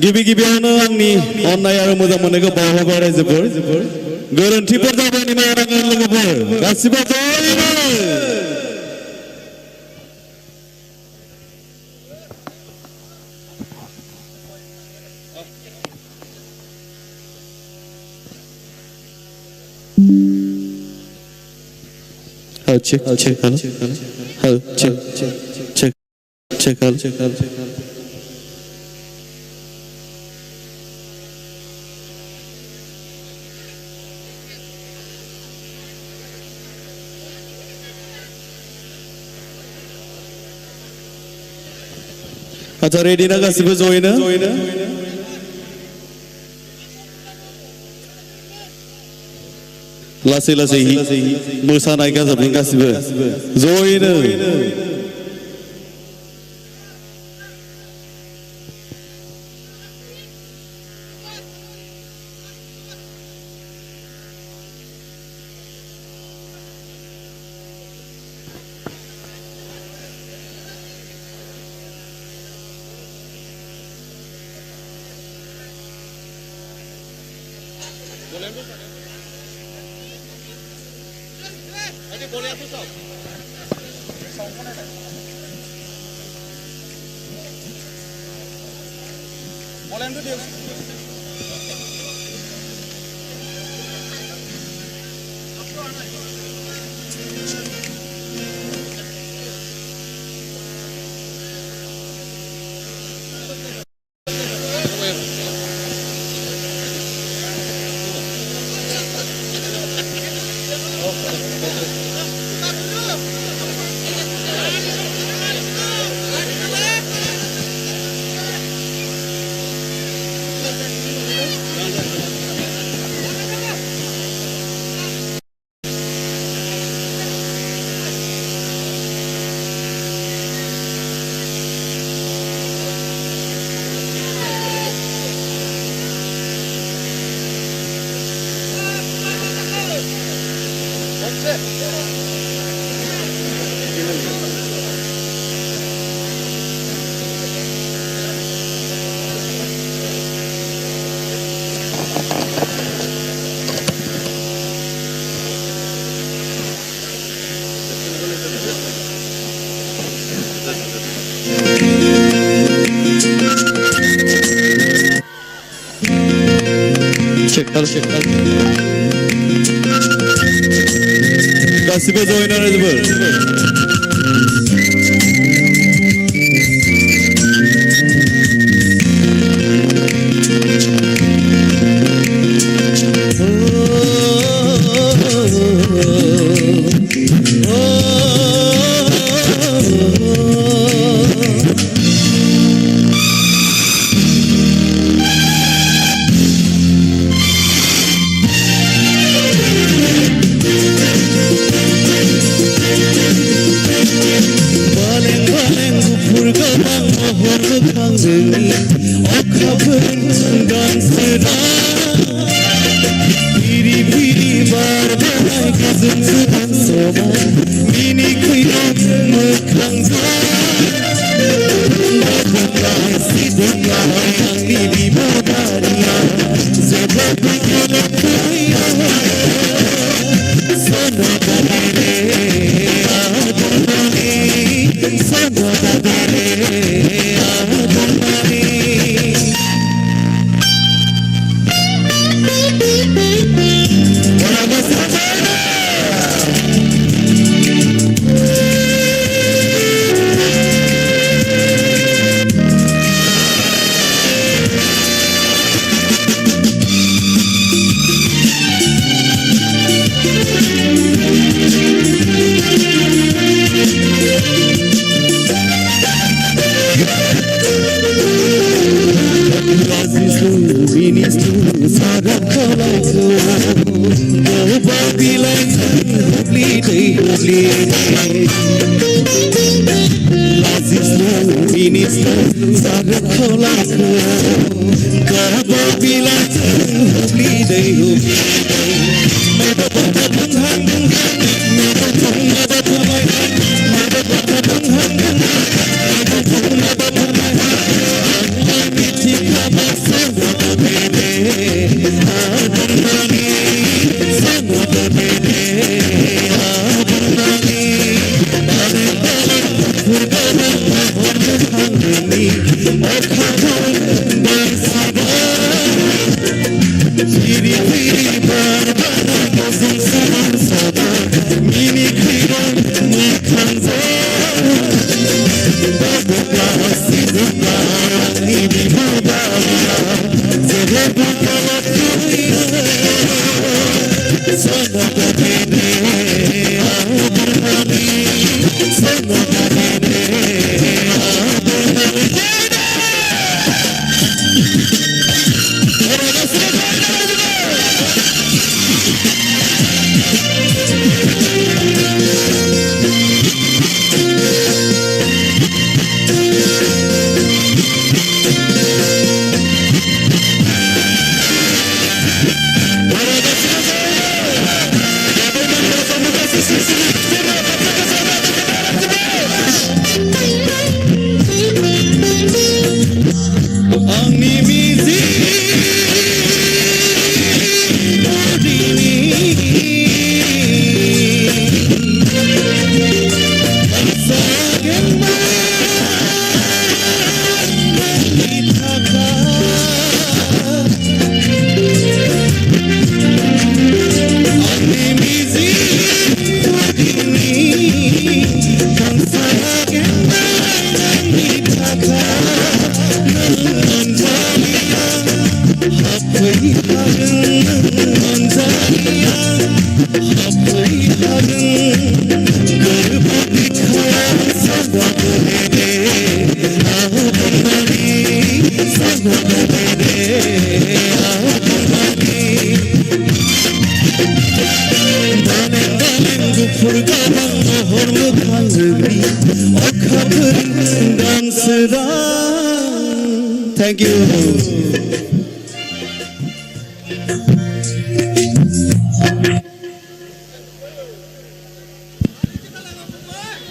गिबियावनो आंनि अननाय आरो मोजां मोननायखौ बावहरबाय रायजोफोर गोरोन्थिफोर जाबाय निमाहा नाङो लोगोफोर गासिबो जयैनो check. Acha ready na gasibo join na lasai mosanai gasabni gasibo join na Check. Gasibo join na raizbor. Thank you.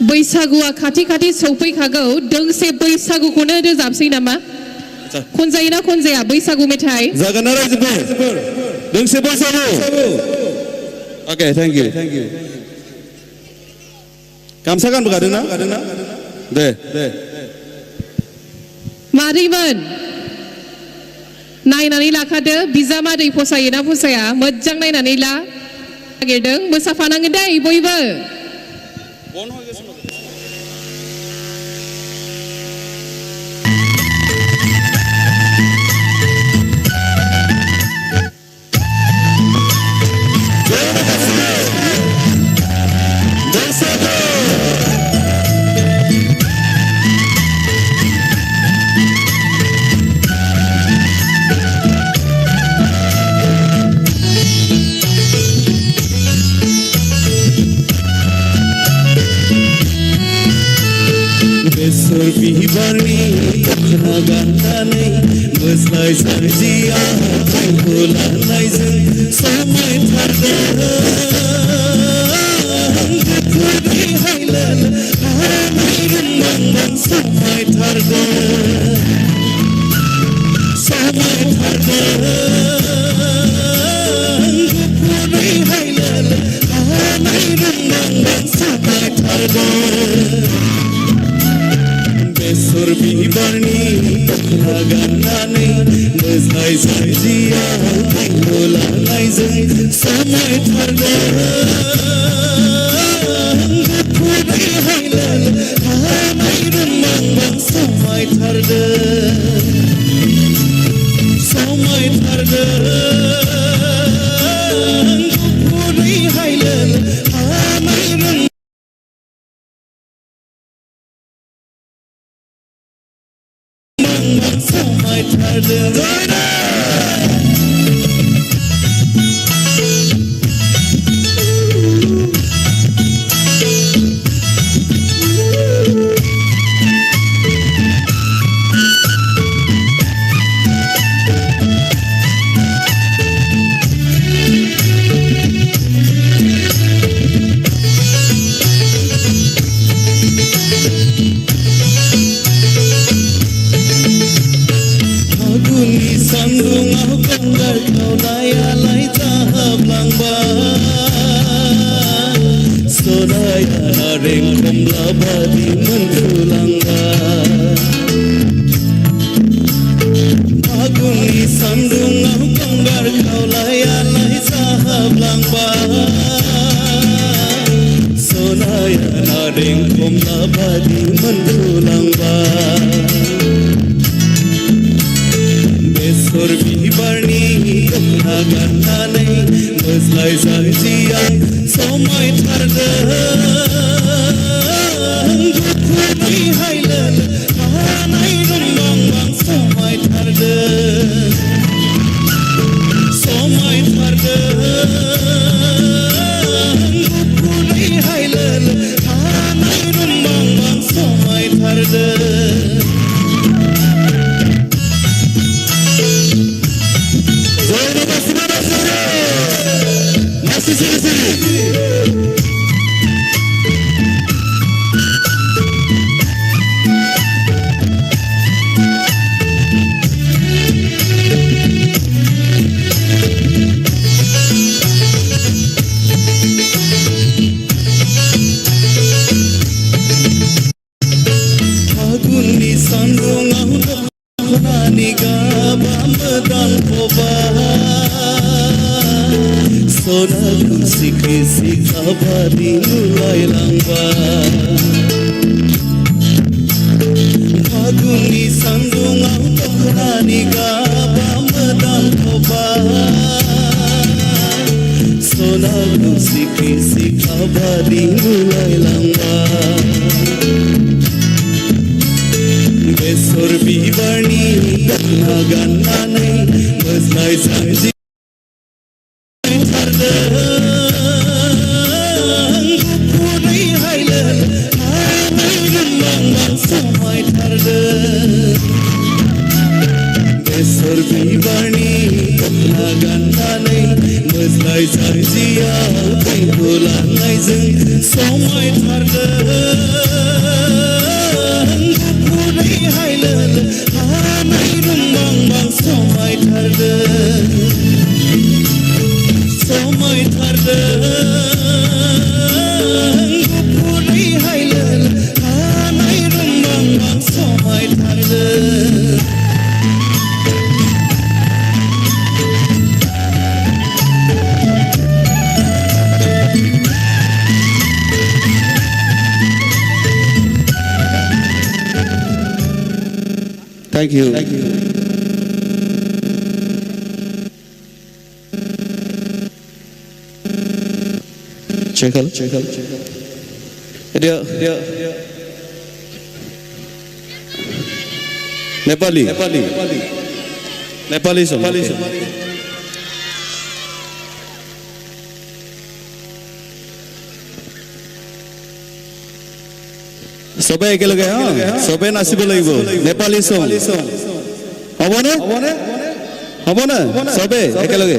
बैसागुआ खाथि खाथि सौफैखागौ दोंसे बैसागुखौनो रोजाबसै नामा खनजायोना खनजाया बैसागु मेथाइ जागोन ना रायजोफोर दोंसे बैसागु ओके थैंक यू गामसा गानबोखादों ना दे मारैमोन नायनानै लाखादो बिजामादै फसायोना फसाया मोजां नायनानै ला नागिरदों मोसाफानांगोन दै बयबो बिबारनि दखना गाननानै मोसानाय सानजिया आंखौ लानायजों समायथारदों गुफुरनि हायलाल हानाय रुमांबां समायथारदों गुफुरनि हायलाल हानाय रुमांबां समायथारदों बेसर बिबारनि दखना गाननानै मोसानाय सानजिया आंखौ लानायजों समायथारदों गुफुरनि हायलाल हानाय रुमांबां समायथारदों गुफुरनि हायलाल हानाय गंगार खावलायालाय जाहाबलांबाय सनाया नारें खमला बादि मोनफ्रुलांबाय फागुननि सान्दुङाव गंगार खावलायालाय जाहाबलांबाय सनाया नारें खमला बादि मोनफ्रुलांबाय बेसर बिबारनि दखना गाननानै मोज्लाय जानजिया समायथारदों गुफुरै हायलोल हानाय रुमबांबां समायथारदों गुफुरै हायलोल हानाय रुमबांबां समायथारदों फागुननि सान्दुङाव दखनानि गाबा मोदानफबाय सना खुसिखै सिखाबादि नुलायलांबाय फागुननि सान्दुङाव दखनानि गाबा मोदानफबाय सना खुसिखै सिखाबादि नुलायलांबाय बेसर बिबारनि दखना गाननानै मोज्लाय जानजि गुफुरै हायलोल हानाय रुमबांबां समायथारदों बेसर बिबारनि दखना गाननानै मोज्लाय जानजियाव दै होलांनायजों समायथारदों गुफुरै हायलोल हानाय रुमबांबां समायथारदों गुफुरै हायलोल हानाय रुमबांबां समायथारदों Thank you. Check out. Dia. Nepali song. সবে একেলগে সবে নাচিব লাগিব নেপালী সং হবনে সবে একেলগে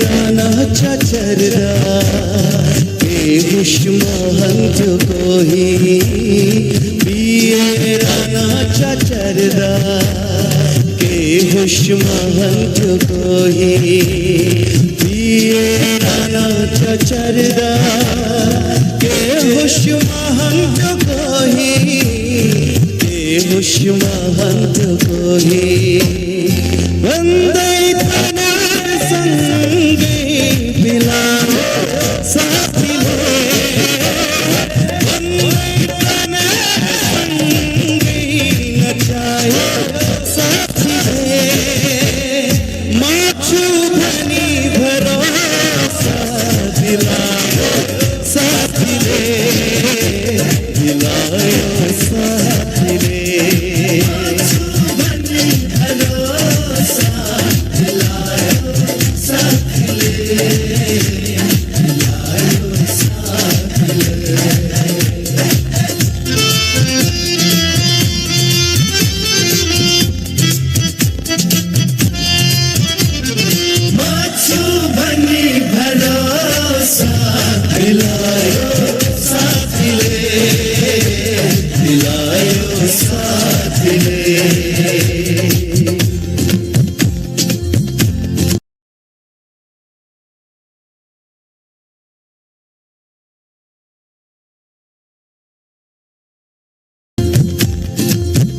राना चचरदा के हुष्महंत कोही पिए राना चचरदा के हुष्महंत कोही पिए राना चचरदा के हुष्महंत कोही के हुष्महंत कोही वंदे संगे मिलाओ साथी संगे नचाओ साथी माचू धनी भरोसा दिलाओ साथी दिलाओ साथी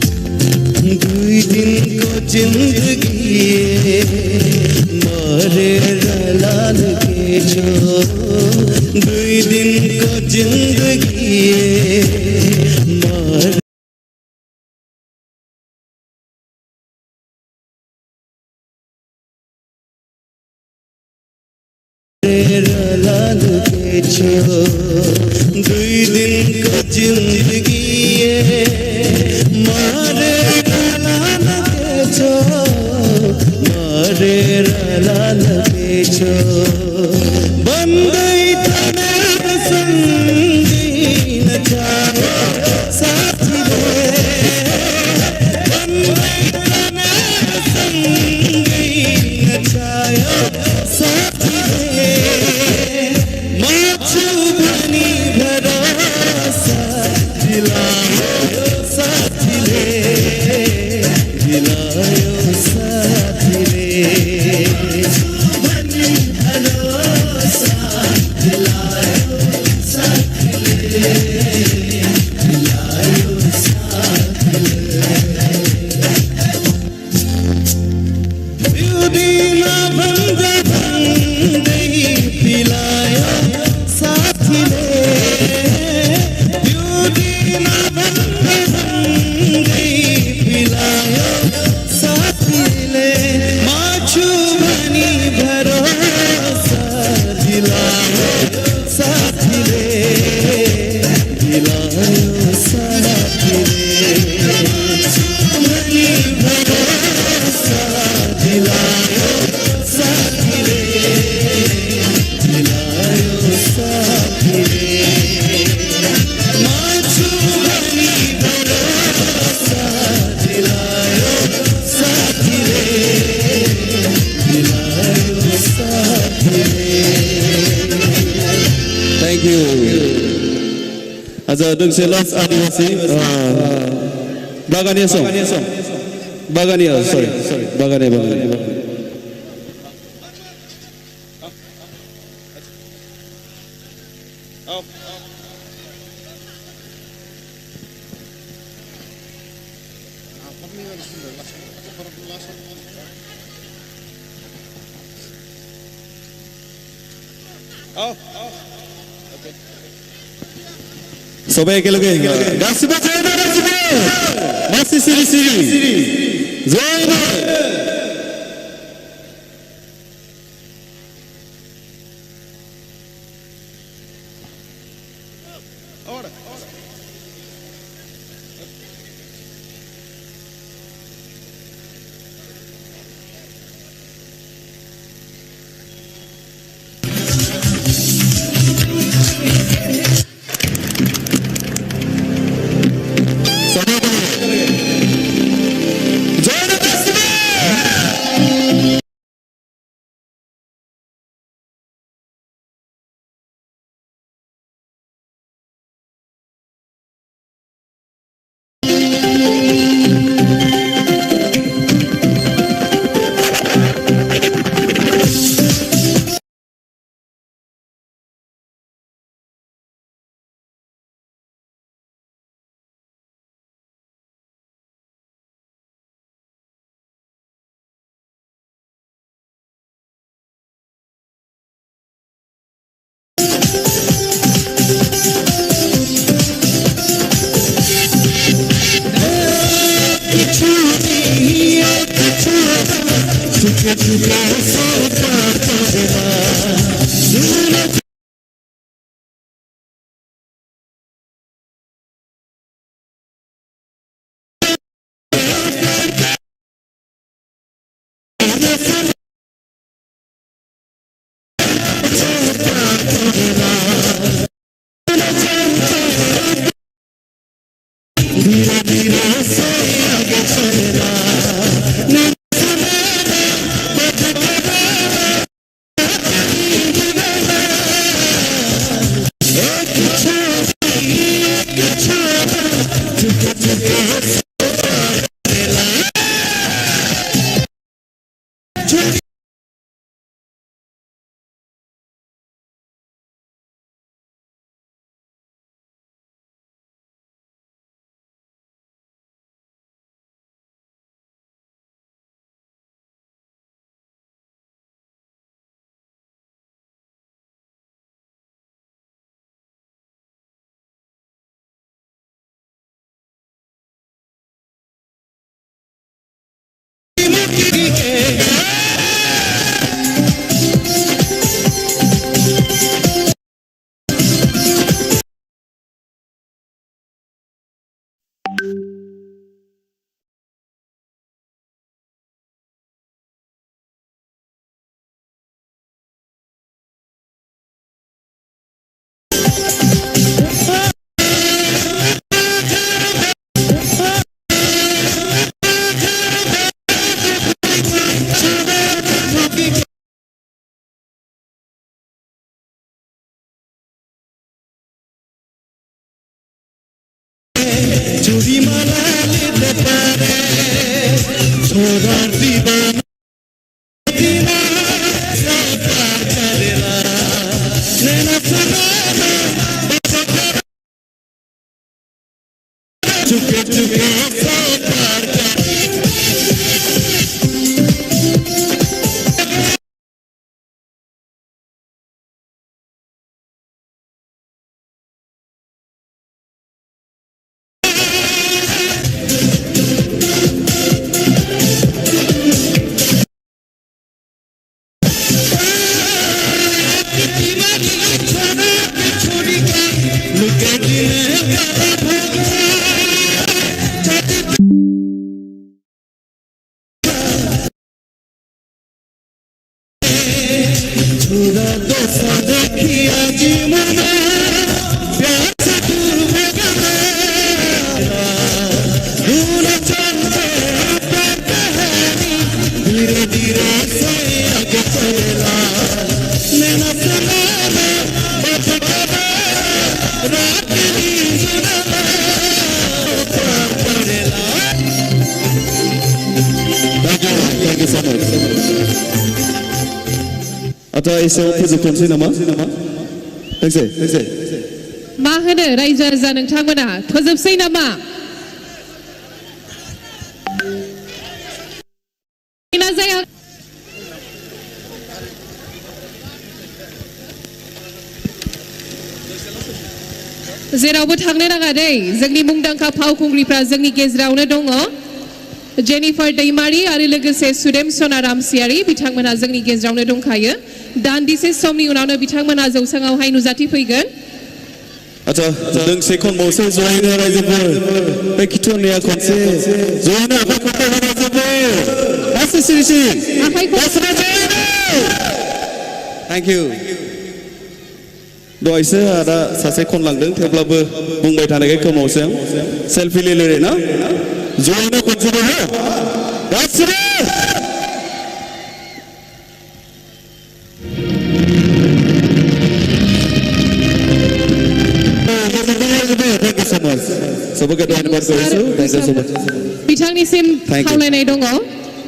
दुई दिन को जिंदगी मारे रलाल के छो दुई दिन को जिंदगी मारे रलाल के छो दुई दिन को जिंदगी मारे मारे रलाल बेचो बंदई तने संगी नचाओ साथी बंदई तने संगी नचाओ साथी माचू बनी भरोसा दिलाओ साथी दिलाओ साथी बनी भरोसा दिलाओ साथी दिलाओ साथी दीना बंद बंदई पिलायो साथी दीना बंद बंदई पिलायो साथी माचू बनी भरोसा दिलाओ साथी दिलाओ साथी बनी भरोसा दिलाओ साथी दिलाओ साथी माचू बनी भरोसा दिलाओ साथी दिलाओ साथी Thank you. Aja deng selas adivasi Bagania song. Bagania, sorry. Bagania. Sobat ekelage Gasiba Jayana Gasiba Masih siri Zoyna चूड़ी माला लेते पारे छोड़ा दीवाना दीना साकार करेला नैना सनाना चुके चुके साकार छोड़ा दोसा देखिया जी मना प्यार से दूर हो गया भूल चलते प्यार कहानी धीरे धीरे से आगे चलेला नैना सनाना बात करा रात नींद सुनाना प्यार करेला Thank you so much. Atau isu foजोबथ'नोसै नामा? Thanks. मा होनो रायजो राजा नोंथांमोना फोजोबसै नामा? ना जाया जेरावबो थांनो नाङा दै जोंनि मुंदांखा फावखुंग्रिफ्रा जोंनि गेजेरावनो दङ जेनिफार दैमारी आरो लोगोसे सुदेम सनाराम सियारी बिथांमोना जोंनि गेजेरावनो दंखायो दान्दिसे समनि उनावनो बिथांमोना जौसाङावहाय नुजाथिफैगोन Atau दोंसे खनबावसो जयैनो रायजोफोर बे खिथुनिया खनसे जयैनो आखाइ खनबाय रायजोफोर गासै सिरि गासैबो जयैनो Thank you दहायसो आदा सासे खनलांदों थेवब्लाबो बुंबाय थानायखाय खोमावसै आं सेल्फि लिरे ना जयैनो खनसेबो हो गासैबो Thank you so much. Sebagai doa berdoa, thank you so much. बिथांनिसिम खावलायनाय दङ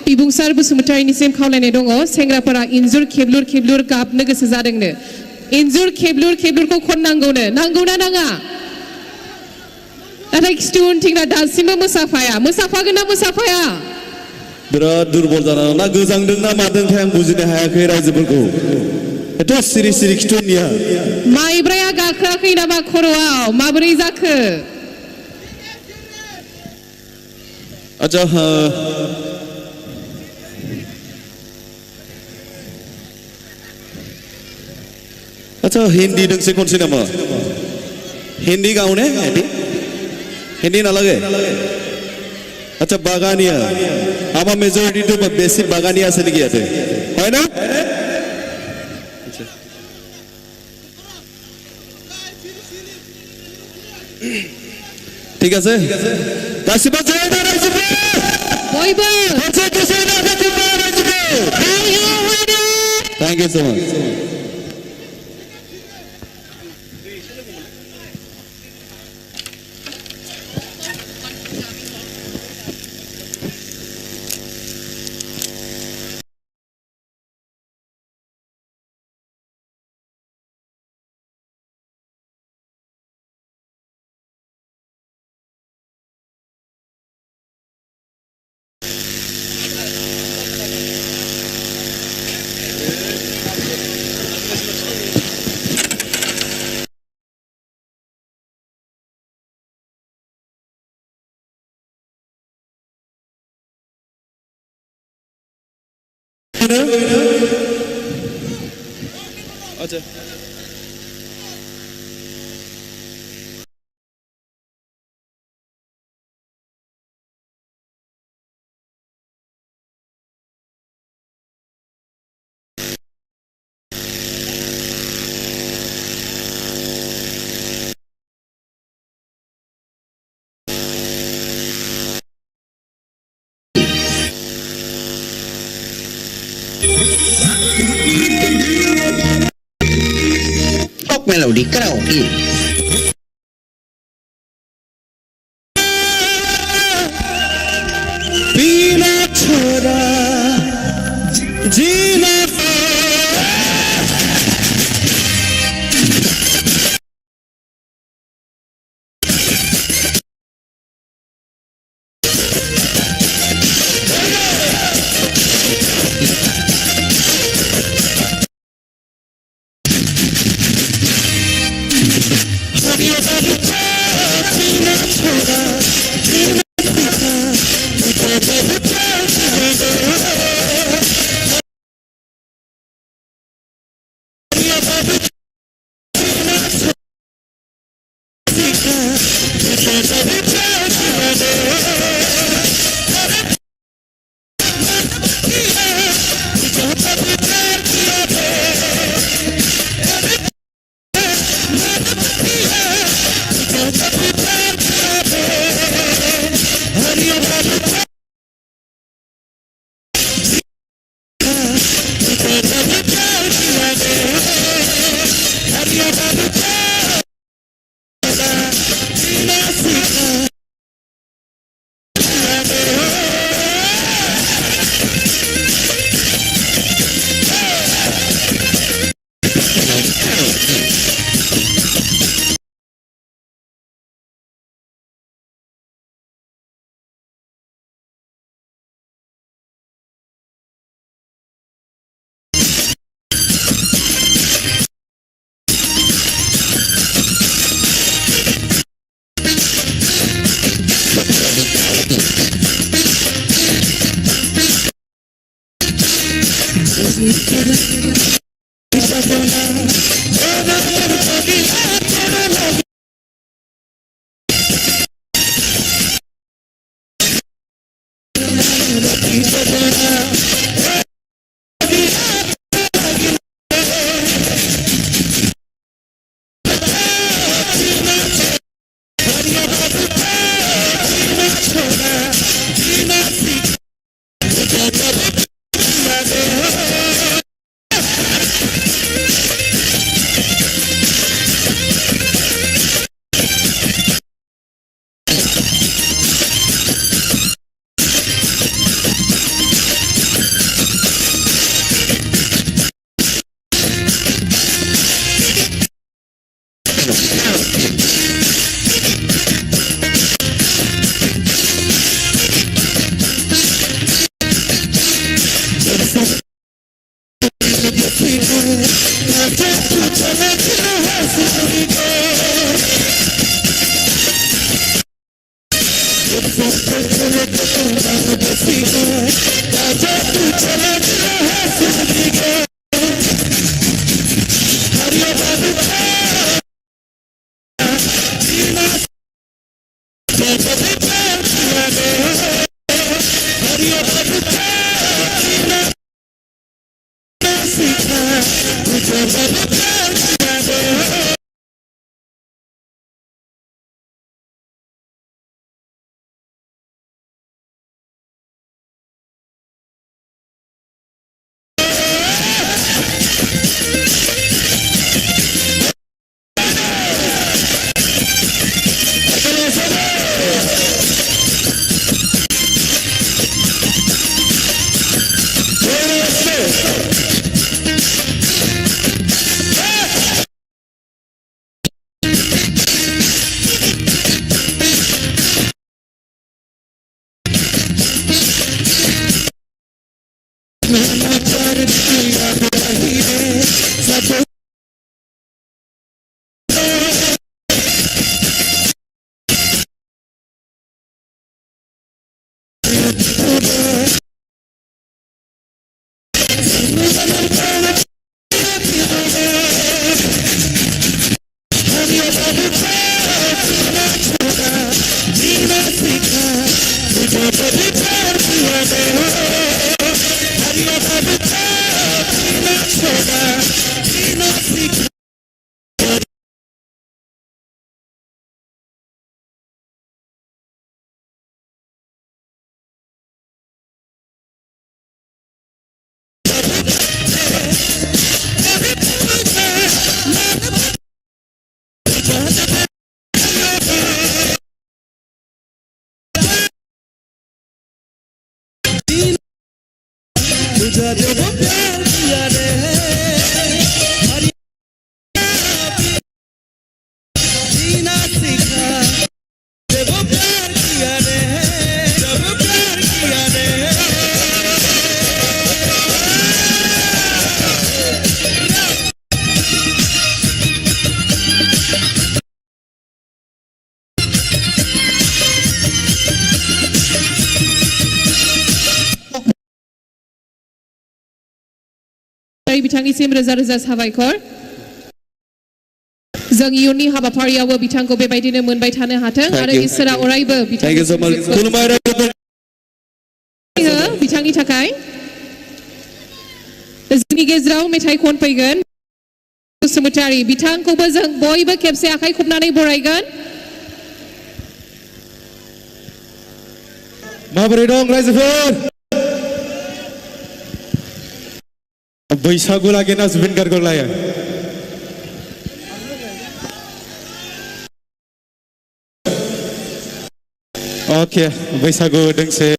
बिबुंसार बसुमतारीनिसिम खावलायनाय दङ सेंग्राफोरा इन्जुर खेबलुर खेबलुर गाबनो गोसो जादोंनो इन्जुर खेबलुर खेबलुरखौ खननांगौनो नांगौना नाङा नाथाय खिथु उनथिंना दासिमबो मोसाफागोन ना मोसाफाया बिराद दुरबल जाना ना गोजांदों ना मादोंथाय आं बुजिनो हायाखै रायजोफोरखौ एथ' सिरि सिरि खिथुनिया माइब्राया गाखोआखै नामा खर'आव माबोरै जाखो अच्छा हिंदी दोंसे खनसे नामा हिंदी गाउने हिंदी नालागे अच्छा बागानिया आमा मेजॉरिटी तो बेसिक बागानिया আছে নেকি ইয়াতে হয় না ঠিক আছে কাশিবা জয়দার আসবে বইব হচ্ছে কিছু না কাশিবা আসবে থ্যাংক ইউ সো মাচ अच्छा Pop Melody Karaoke. पीना छोड़ा जीना Hurry up, जादे वो प्यार किया रे जीना सीखा जब वो प्यार किया रे जब प्यार किया रे बिथांनिसिम रोजा रोजा साबायखर जों इयुननि हाबाफारियावबो बिथांखौ बेबायदिनो मोनबाय थानो हाथों आरो इसोरा अरायबो Thank you so much. खुलुमबाय बिथांनि थाखाय जोंनि गेजेराव मेथाइ खनफैगोन बसुमतारी बिथांखौबो जों बयबो खेबसे आखाइ खबनानै बरायगोन माबोरै दं रायजोफोर बैसागु लागेना जुबिन गार्गखौ लायो ओके बैसागु दोंसे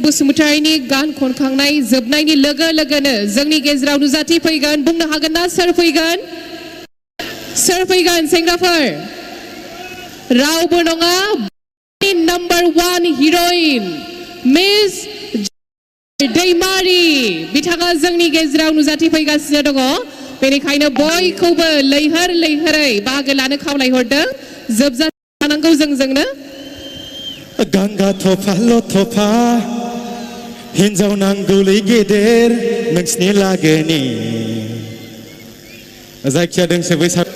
बसुमतारीनि गान खनखांनाय जोबनायनि लोगो लोगोनो जोंनि गेजेराव नुजाथि फैगोन बुंनो हागोन ना सोर फैगोन सेंग्राफोर रावबो नङा नम्बर 1 हिरोइन मिस दैमारी बिथाङा जोंनि गेजेराव नुजाथि फैगासिनो दङ बेनिखायनो बयखौबो लैहोर लैहोरै बाहागो लानो खावलायहरदों जोबजानांगौ जोंनो गंगा थफाल' थफा हिन्जाव नांगौलै गेदेर नोंसिनि लागोनि जायखिया दोंसे बैसागु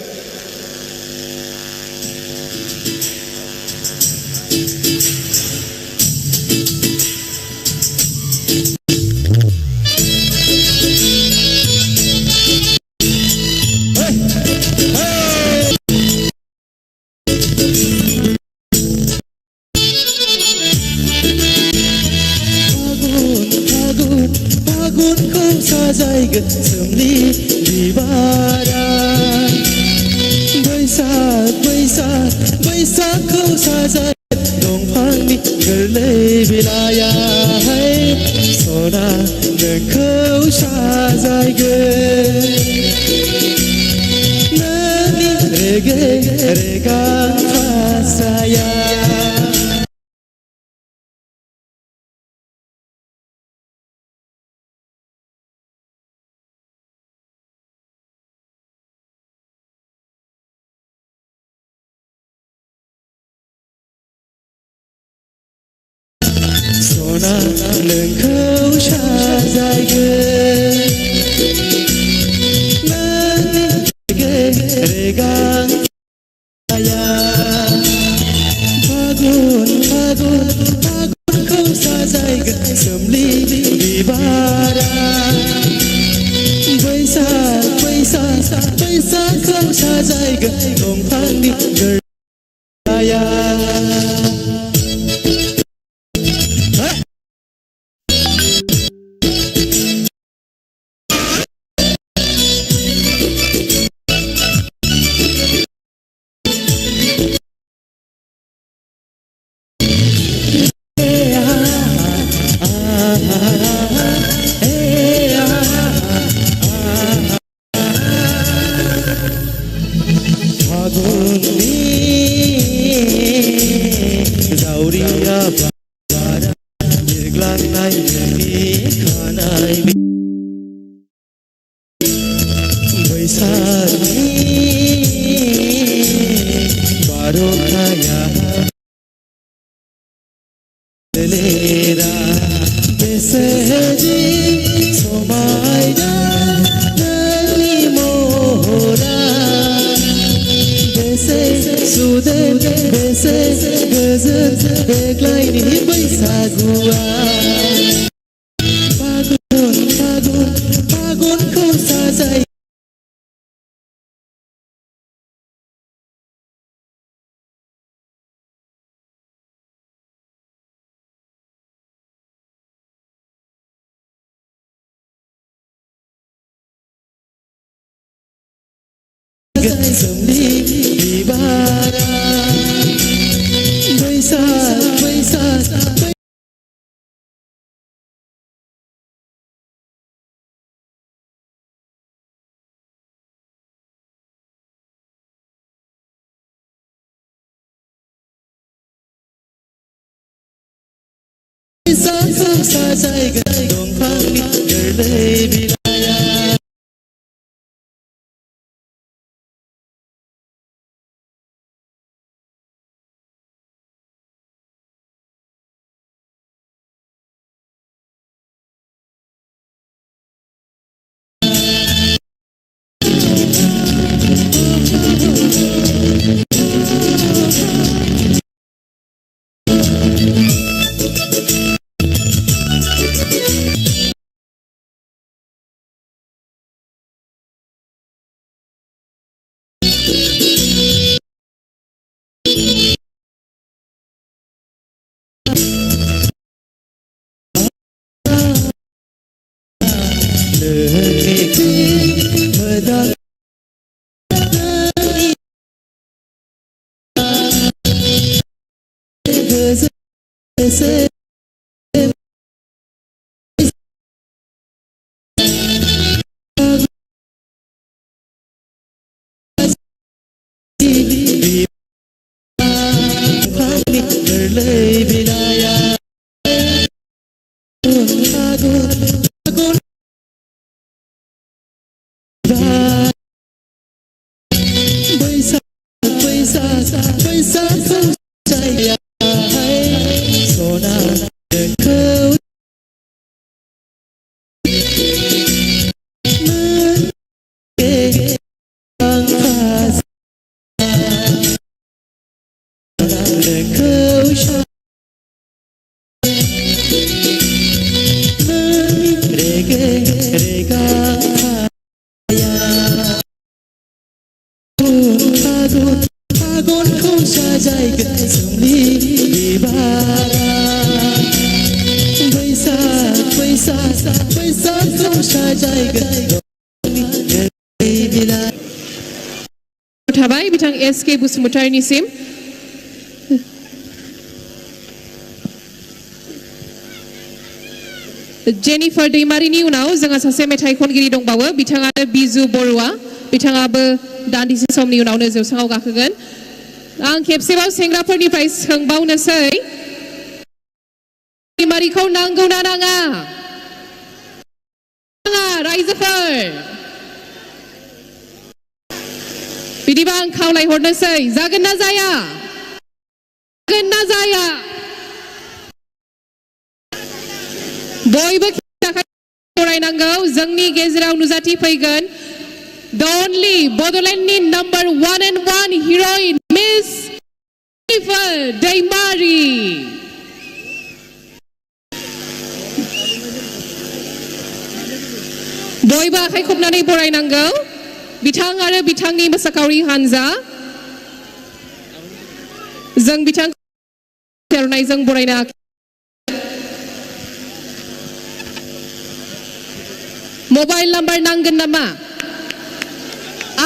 फागुनखौ साजायगोन सोमलि बिबारा बैसागखौ साजायगोन दंफांनि गोरलै बिलाइया सना नोंखौ साजायगोन नोंनि रेगां फास्राया सना नोंखौ साजायगोन नोंनि रेगां फागुनखौ साजायगोन सोमलि बिबारा बैसागखौ साजायगोन दंफांनि गोरलैया जावरिया बारा बिरग्लांनाय नोंनि खानाय बैसागनि बार'खाया लेरा बेसेदि समायना नोंनि महरा बेसे सुदेम बेसे गोजोन देग्लायनि बैसागुआ फागुनखौ साजाय Semli Bibara Baisak Satu sajai gedung pangli gerlei bilaya gerlei bilaya Baisak sajai sona dekau angkas dekau rega rega Agon kau sajai semli Bibara Baisak kau sajai bila Tabai bitang SK Busumutarinisim Jennifer Deimarini unaw जोंहा सासे मेथाइ खनगिरि दंबावो बिथाङा बिजु बरुवा बिथाङाबो दान्दिसे समनि उनावनो जौसाङाव गाखोगोन आं खेबसेबाव सेंग्राफोरनिफ्राय सोंबावनोसै दैमारिखौ नांगौ ना नाङा रायजोफोर बिदिबा आं खावलायहरनोसै जागोन ना जाया बयबो फरायनांगौ जोंनि गेजेराव नुजाथि फैगोन the only Bodolandनि number 1 and 1 heroine Miss Jennifer Deimari बयबो आखाइ खबनानै बरायनांगौ बिथां आरो बिथांनि मोसाखावरि हानजा जों बिथांखौ आर'नाइजों बरायना मबाइल नाम्बार नांगोन नामा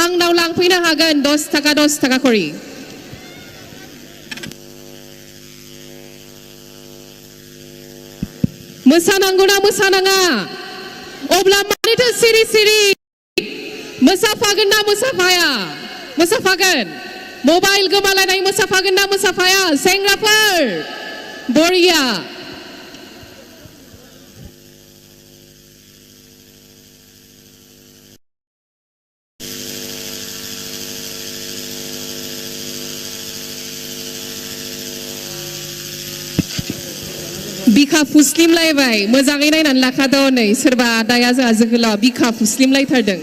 आंनाव लांफैनो हागोन 10 थाखा करि मोसानांगौ ना मोसानाङा अब्ला मानोथो सिरि सिरि मोसाफागोन ना मोसाफाया मोसाफागोन मबाइल गोमालायनाय मोसाफागोन ना मोसाफाया सेंग्राफोर बरिया बिखा फुस्लिमलायबाय मोजाङै नायनानै लाखाद' नै सोरबा आदाया जोंहा जोहोलाव बिखा फुस्लिमलायथारदों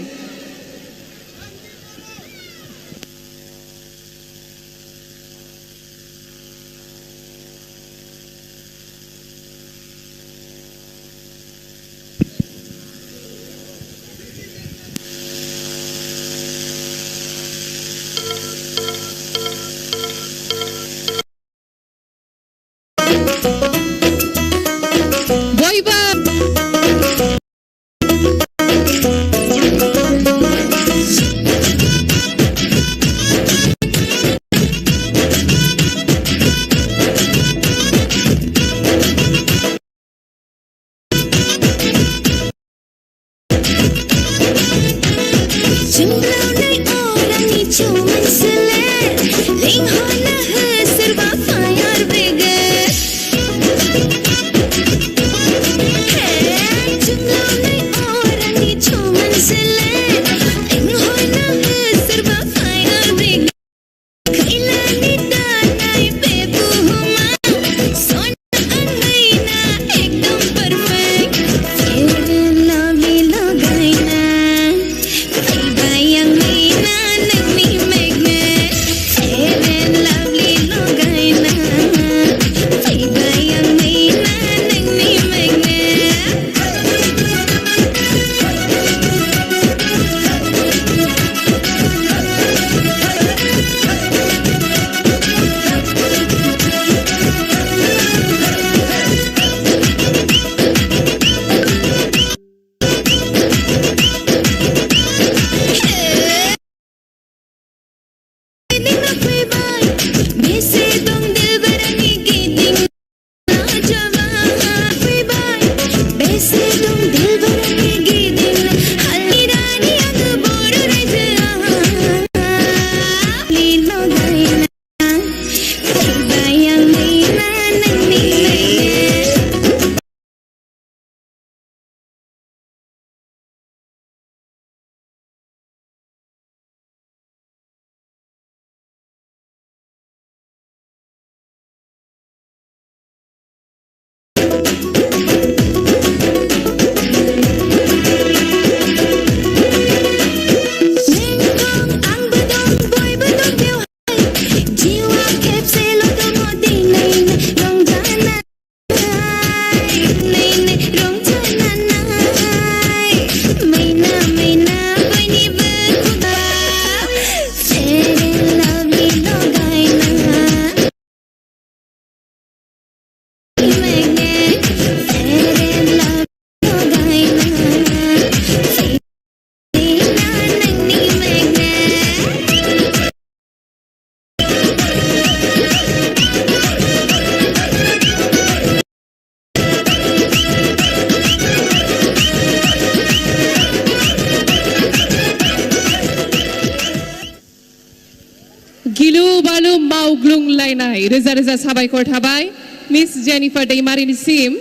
बरायनाय रोजा रोजा साबायखर थाबाय मिस जेनिफार दैमारिनिसिम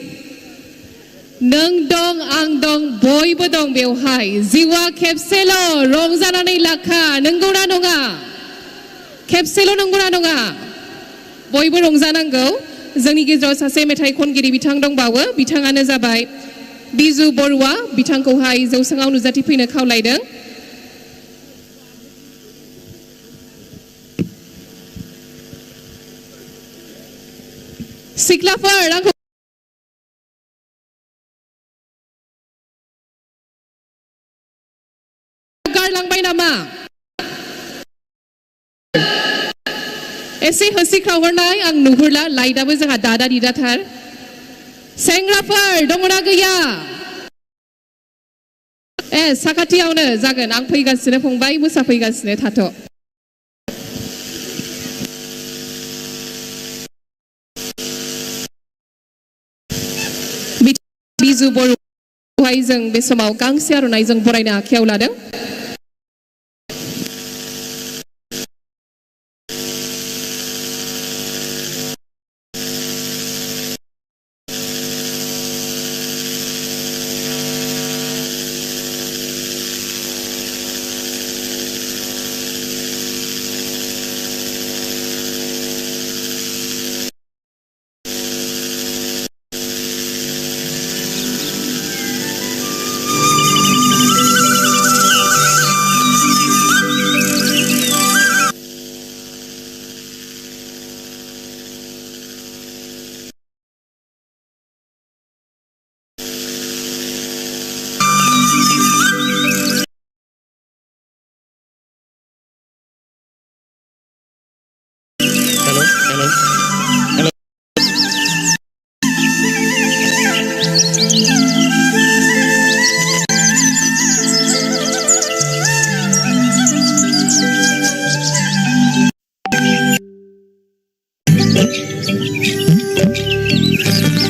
नों दं आं दं बयबो दं बेवहाय जिउआ खेबसेल' रंजानानै लाखा नंगौना नङा खेबसेल' नंगौना नङा बयबो रंजानांगौ जोंनि गेजेराव सासे मेथाइ खनगिरि बिथां दंबावो बिथाङानो जाबाय बिजु बरुवा बिथांखौहाय जौसाङाव नुजाथिफैनो खावलायदों सिख्लाफोर आंखौ गारलांबाय नामा एसे होसिख्रावहरनाय आं नुहुरला लाइटआबो जोंहा दादा दिदाथार सेंग्राफोर दङना गैया साखाथियावनो जागोन आं फैगासिनो फंबाय मोसाफैगासिनो थाथ' बिजु बरुवाहाय जों बे समाव गांसे आर'नाइजों बरायनो आखायाव लादों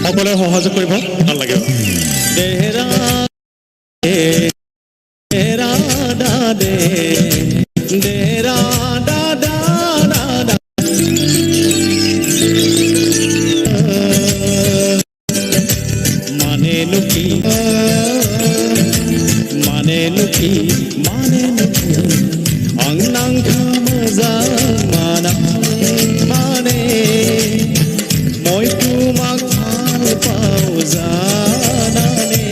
সকলে সহযোগ কৰিব ভাল লাগিব দেৰা দেৰা দাদে দেৰা দাদা দাদা মানে নুকি आं नांखा मोजां माने मयथु माखाल पाव जानाने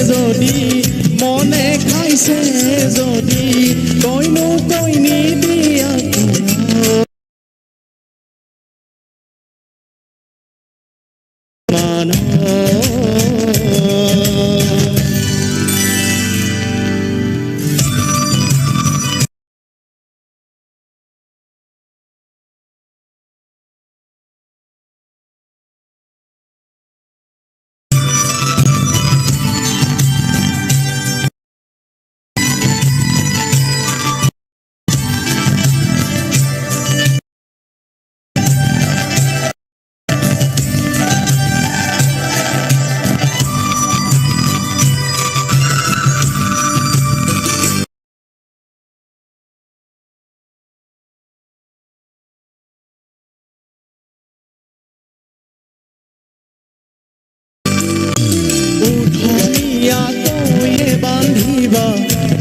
जदि मने खाइसे जदि कयनो कयनि दिया माना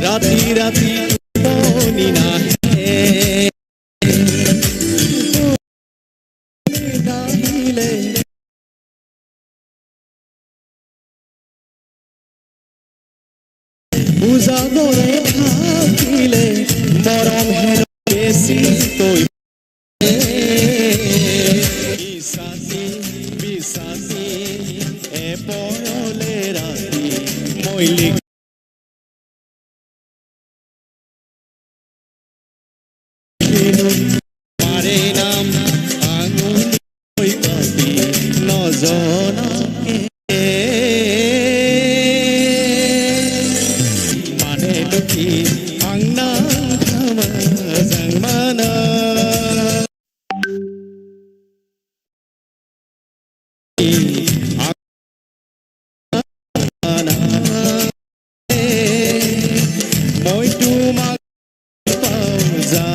राती राती টোপনি নাহে গাহিলে উজাগৰে থাকিলে মৰম হেন বেছি তই বিশ্বাসী এপৰলে ৰাতি মই मारे नाम आंगुली कभी नजना माने लुकी आंना खामा जंगमाना moi tu ma pauza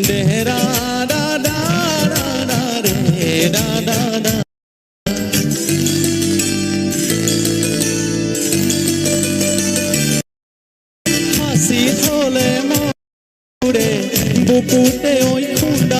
ডেরা ডা ডা ডা ডা রে ডা ডা ডা হাসি হলে মরে বুকুতে ওই খুঁটা